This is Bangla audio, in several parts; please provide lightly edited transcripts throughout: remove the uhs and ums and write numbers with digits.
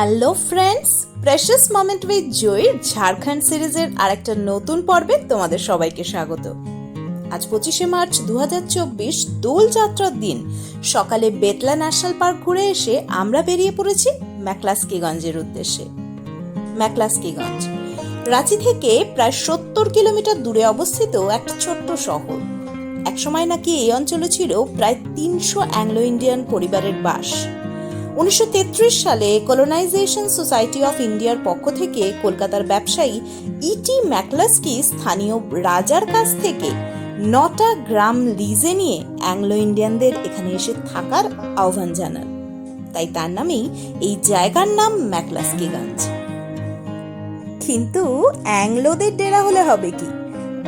Hello friends, precious moment with জয়ের ঝাড়খণ্ড সিরিজের আরেকটা নতুন পর্বে তোমাদের সবাইকে স্বাগত। আজ 25শে মার্চ 2024 দোল যাত্রার দিন সকালে বেতলা ন্যাশনাল পার্ক ঘুরে এসে আমরা বেরিয়ে পড়েছি ম্যাকলাস্কিগঞ্জের উদ্দেশ্যে। ম্যাকলাস্কিগঞ্জ রাঁচি থেকে প্রায় 70 কিলোমিটার দূরে অবস্থিত একটা ছোট্ট শহর। একসময় নাকি এই অঞ্চলে ছিল প্রায় 300 অ্যাংলো ইন্ডিয়ান পরিবারের বাস। 1933 সালে কলোনাইজেশন সোসাইটি অফ ইন্ডিয়ার পক্ষ থেকে কলকাতার ব্যবসায়ী ইটি ম্যাকলাস্কি স্থানীয় রাজার কাছ থেকে 9টা গ্রাম লিজে নিয়ে অ্যাংলো ইন্ডিয়ানদের এখানে এসে থাকার আহ্বান জানান। তাই তার নামেই এই জায়গার নাম ম্যাকলাস্কিগঞ্জ। কিন্তু অ্যাংলোদের ডেরা হলে হবে কি,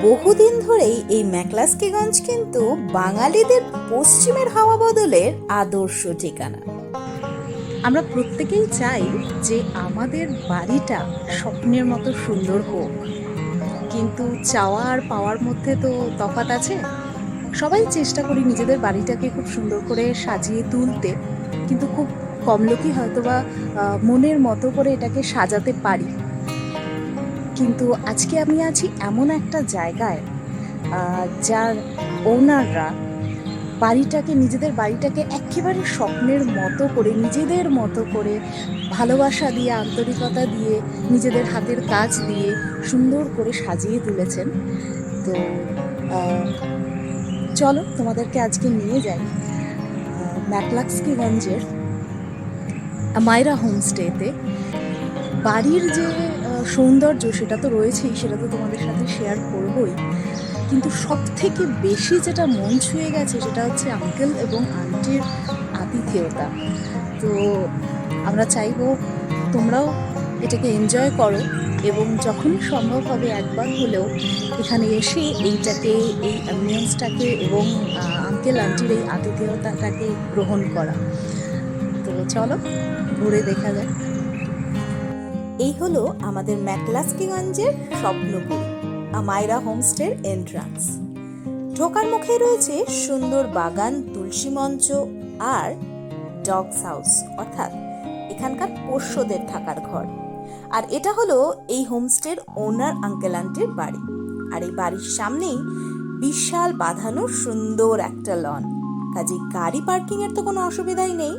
বহুদিন ধরেই এই ম্যাকলাস্কিগঞ্জ কিন্তু বাঙালিদের পশ্চিমের হাওয়া বদলের আদর্শ ঠিকানা। আমরা প্রত্যেকেই চাই যে আমাদের বাড়িটা স্বপ্নের মতো সুন্দর হোক, কিন্তু চাওয়া আর পাওয়ার মধ্যে তো তফাৎ আছে। সবাই চেষ্টা করি নিজেদের বাড়িটাকে খুব সুন্দর করে সাজিয়ে তুলতে, কিন্তু খুব কম লোকই হয়তোবা মনের মতো করে এটাকে সাজাতে পারি। কিন্তু আজকে আমি আছি এমন একটা জায়গায় যার ওনাররা নিজেদের বাড়িটাকে একেবারে স্বপ্নের মতো করে, নিজেদের মতো করে ভালোবাসা দিয়ে, আন্তরিকতা দিয়ে, নিজেদের হাতের কাজ দিয়ে সুন্দর করে সাজিয়ে তুলেছেন। তো চলো তোমাদেরকে আজকে নিয়ে যাই ম্যাকলাস্কিগঞ্জের আমাইরা হোমস্টেতে। বাড়ির যে সৌন্দর্য সেটা তো রয়েছেই, সেটা তো তোমাদের সাথে শেয়ার করবই, কিন্তু সব থেকে বেশি যেটা মন ছুঁয়ে গেছে সেটা হচ্ছে আঙ্কেল এবং আন্টির আতিথেয়তা। তো আমরা চাইবো তোমরাও এটাকে এনজয় করো এবং যখনই সম্ভব হবে একবার হলেও এখানে এসে এই অ্যাম্বিয়েন্সটাকে এবং আঙ্কেল আন্টির এই আতিথেয়তাটাকে গ্রহণ করা। তো চলো ঘুরে দেখা যাক। এই হলো আমাদের ম্যাকলাস্কিগঞ্জের স্বপ্নপুরী আমাইরা হোমস্টের এন্ট্রান্স। ঢোকার মুখে রয়েছে সুন্দর বাগান, তুলসী মঞ্চ আর ডগস হাউস, অর্থাৎ এখানকার পোষ্যদের থাকার ঘর। আর এটা হলো এই হোমস্টের ওনার আঙ্কেল আন্টির বাড়ি। আর এই বাড়ির সামনেই বিশাল বাঁধানো সুন্দর একটা লন, কাজে গাড়ি পার্কিং এর তো কোনো অসুবিধাই নেই।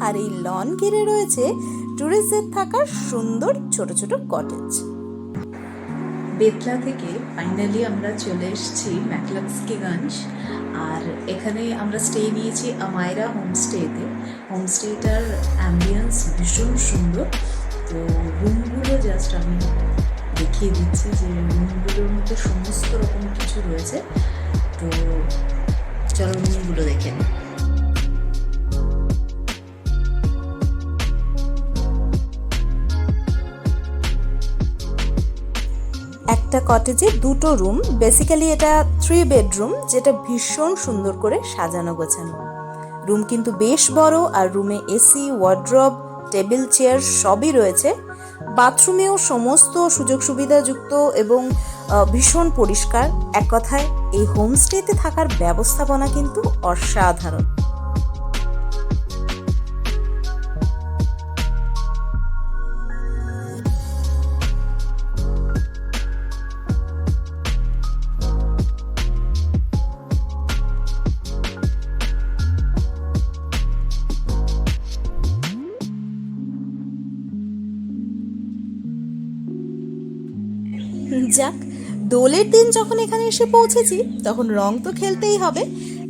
আর এই লন ঘিরে রয়েছে টুরিস্টদের থাকার সুন্দর ছোট ছোট কটেজ। বেতলা থেকে ফাইনালি আমরা চলে এসেছি ম্যাকলাস্কিগঞ্জ, আর এখানে আমরা স্টে নিয়েছি আমাইরা হোমস্টেতে। হোমস্টেটার অ্যাম্বিয়েন্স ভীষণ সুন্দর। তো রুমগুলো জাস্ট আমি দেখিয়ে দিচ্ছি যে রুমগুলোর মধ্যে সমস্ত রকম কিছু রয়েছে। তো চলো রুমগুলো দেখে নিই। একটা কটেজে 2টো রুম, বেসিক্যালি এটা 3 বেডরুম, যেটা ভীষণ সুন্দর করে সাজানো গোছানো। রুম কিন্তু বেশ বড়, আর রুমে এসি, ওয়ার্ড্রব, টেবিল, চেয়ার সবই রয়েছে। বাথরুমেও সমস্ত সুযোগ সুবিধাযুক্ত এবং ভীষণ পরিষ্কার। এক কথায় এই হোমস্টেতে থাকার ব্যবস্থাপনা কিন্তু অসাধারণ। যাক, দোলের দিন যখন এখানে এসে পৌঁছেছি তখন রং তো খেলতেই হবে,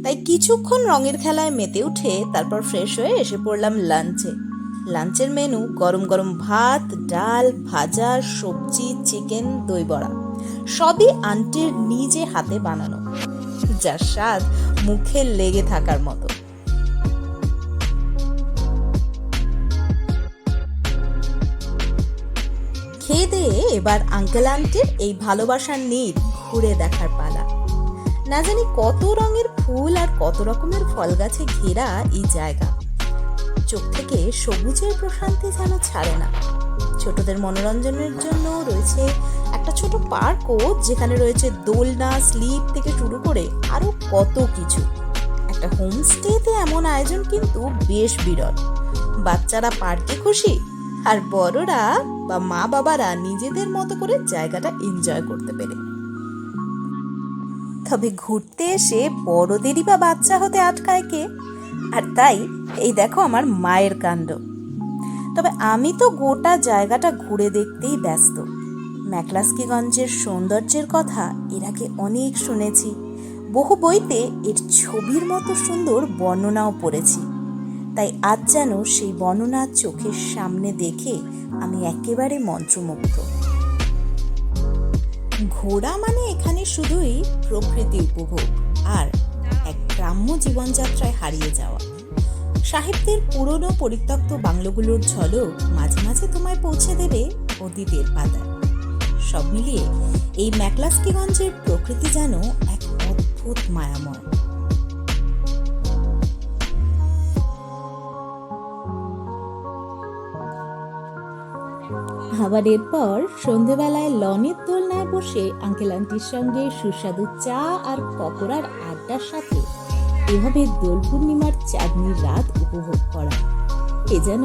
তাই কিছুক্ষণ রঙের খেলায় মেতে উঠে তারপর ফ্রেশ হয়ে এসে পড়লাম লাঞ্চে। লাঞ্চের মেনু গরম গরম ভাত, ডাল, ভাজা, সবজি, চিকেন, দই বড়া, সবই আন্টির নিজে হাতে বানানো, যার স্বাদ মুখে লেগে থাকার মতো। খেয়ে দিয়ে এবার আঙ্কেল আন্টির এই ভালোবাসার নীড় ঘুরে দেখার পালা। না জানি কত রঙের ফুল আর কত রকমের ফল গাছে ঘেরা এই জায়গা, চোখ থেকে সবুজের প্রশান্তি যেন ছাড়ে না। ছোটদের মনোরঞ্জনের জন্য রয়েছে একটা ছোট পার্কও, যেখানে রয়েছে দোলনা, স্লিপ থেকে শুরু করে আরো কত কিছু। একটা হোমস্টেতে এমন আয়োজন কিন্তু বেশ বিরল। বাচ্চারা পার্কে খুশি, আর বড়রা বা মা বাবারা নিজেদের মতো করে জায়গাটা এনজয় করতে পেরে। তবে ঘুরতে এসে বড়দেরই বা বাচ্চা হতে আটকায় কে? আর তাই এই দেখো আমার মায়ের কাণ্ড। তবে আমি তো গোটা জায়গাটা ঘুরে দেখতেই ব্যস্ত। ম্যাকলাস্কিগঞ্জের সৌন্দর্যের কথা এর আগে অনেক শুনেছি, বহু বইতে এর ছবির মতো সুন্দর বর্ণনাও পড়েছি। তাই আজ যেন সেই বর্ণনা চোখের সামনে দেখে আমি একেবারে মন্ত্রমুগ্ধ। ঘোরা মানে এখানে শুধুই প্রকৃতি উপভোগ আর এক গ্রাম্য জীবনযাত্রায় হারিয়ে যাওয়া। সাহিত্যের পুরনো পরিত্যক্ত বাংলোগুলোর ঝলক মাঝে মাঝে তোমায় পৌঁছে দেবে অতীতের পাতায়। সব মিলিয়ে এই ম্যাকলাস্কিগঞ্জের প্রকৃতি যেন এক অদ্ভুত মায়াময়। আবার এরপর সন্ধেবেলায় লনের দোলনায় বসে আঙ্কেল আন্টির সঙ্গে সুস্বাদু চা আর পকোড়ার আড্ডার সাথে এভাবে দোল পূর্ণিমার চাঁদনির রাত উপভোগ করা এ যেন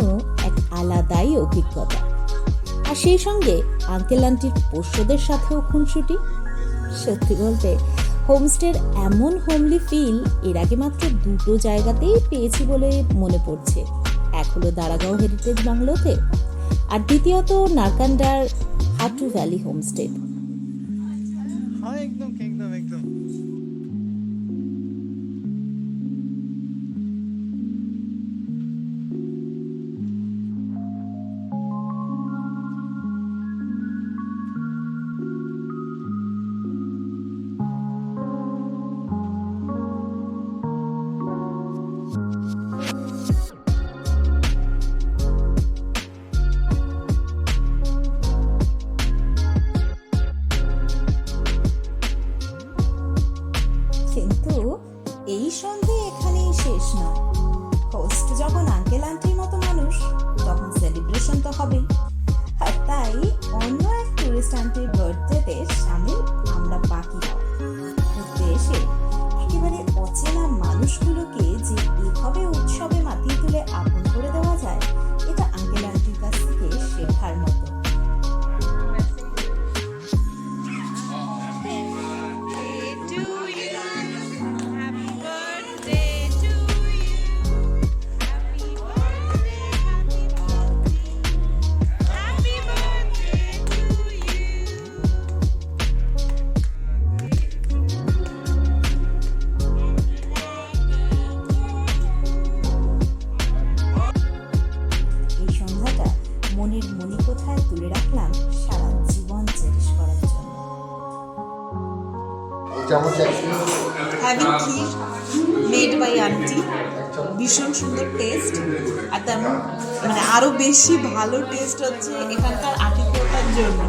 এক আলাদাই অভিজ্ঞতা। আর সেই সঙ্গে আঙ্কেল আন্টির পোষ্যদের সাথেও খুনসুটি। সত্যি বলতে হোমস্টের এমন হোমলি ফিল এর আগে মাত্র দুটো জায়গাতেই পেয়েছি বলে মনে পড়ছে। এক হলো দারাগাঁও হেরিটেজ বাংলোতে, আর দ্বিতীয়ত নারকান্ডার হাটু ভ্যালি হোমস্টে। একদম একদম একদম কিন্তু এই সন্ধে এখানেই শেষ নয়। হোস্ট যখন আঙ্কেল আন্টির মতো মানুষ, তখন সেলিব্রেশন তো হবেই। আর তাই অন্য এক টুরিস্ট আন্টির বার্থডেতে সামিল আমরা বাকিরা। ঘুরতে এসে একেবারে অচেনা মানুষগুলোকে যে এভাবে উৎসবে মাতিয়ে তুলে আপন করে দেওয়া যায়, এটা আঙ্কেল আন্টির কাছ থেকে শেখার মতো। মনের মণিকোঠায় তুলে রাখলাম সারা জীবন চেরিশ করার জন্য। Having kheer made by aunty, ভীষণ সুন্দর টেস্ট। আর তেমন মানে আরো বেশি ভালো টেস্ট হচ্ছে এখানকার আতিথেয়তার জন্য।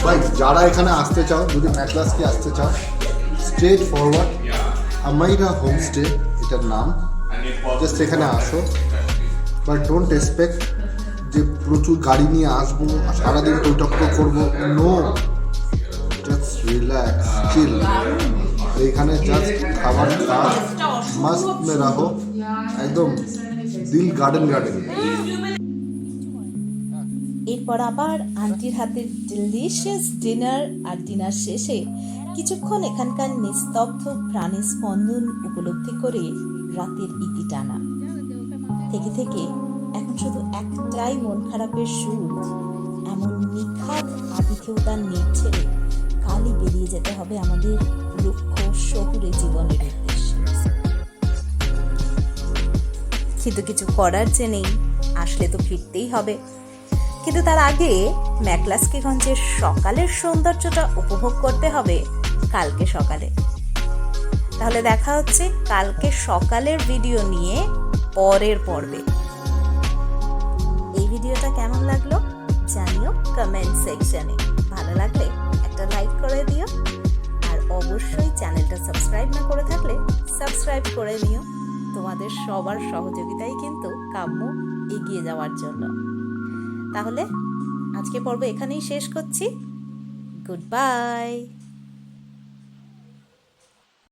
ভাই যারা এখানে আসতে চাও, যদি ম্যাকলাস্কি আসতে চাও, স্ট্রেট ফরওয়ার্ড আমাইরা হোমস্টে এটার নাম, জাস্ট এখানে আসো। বাট ডোন্ট এক্সপেক্ট যে প্রচুর গাড়ি নিয়ে আসবো আর সারাদিন বৈঠক করবো। নো, জাস্ট রিল্যাক্স, চিল। এখানে জাস্ট খাবার খাও, মস্ত মে রাখো, একদম দিল গার্ডেন গার্ডেন। এরপর আবার আন্টির হাতের ডিলিশিয়াস ডিনার, আর ডিনার শেষে কিছুক্ষণ এখানকার নিস্তব্ধ প্রাণের স্পন্দন উপলব্ধি করে রাতের ইতি টানা। থেকে থেকে এখন শুধু একটাই মন খারাপের সুর, এমন নিখাদ আতিথেয়তার নেট ছেড়ে কালই বেরিয়ে যেতে হবে আমাদের রুক্ষ শহুরে জীবনের উদ্দেশ্যে। কিন্তু কিছু করার যে নেই, আসলে তো ফিরতেই হবে। কিন্তু তার আগে ম্যাকলাস্কিগঞ্জের সকালের সৌন্দর্যটা উপভোগ করতে হবে কালকে সকালে। তাহলে দেখা হচ্ছে কালকে সকালের ভিডিও নিয়ে পরের পর্বে। এই ভিডিওটা কেমন লাগলো জানিও কমেন্ট সেকশনে। ভালো লাগলে একটা লাইক করে দিও, আর অবশ্যই চ্যানেলটা সাবস্ক্রাইব না করে থাকলে সাবস্ক্রাইব করে নিও। তোমাদের সবার সহযোগিতাই কিন্তু কাম্য এগিয়ে যাওয়ার জন্য। তাহলে আজকে পর্ব এখানেই শেষ করছি। Good bye.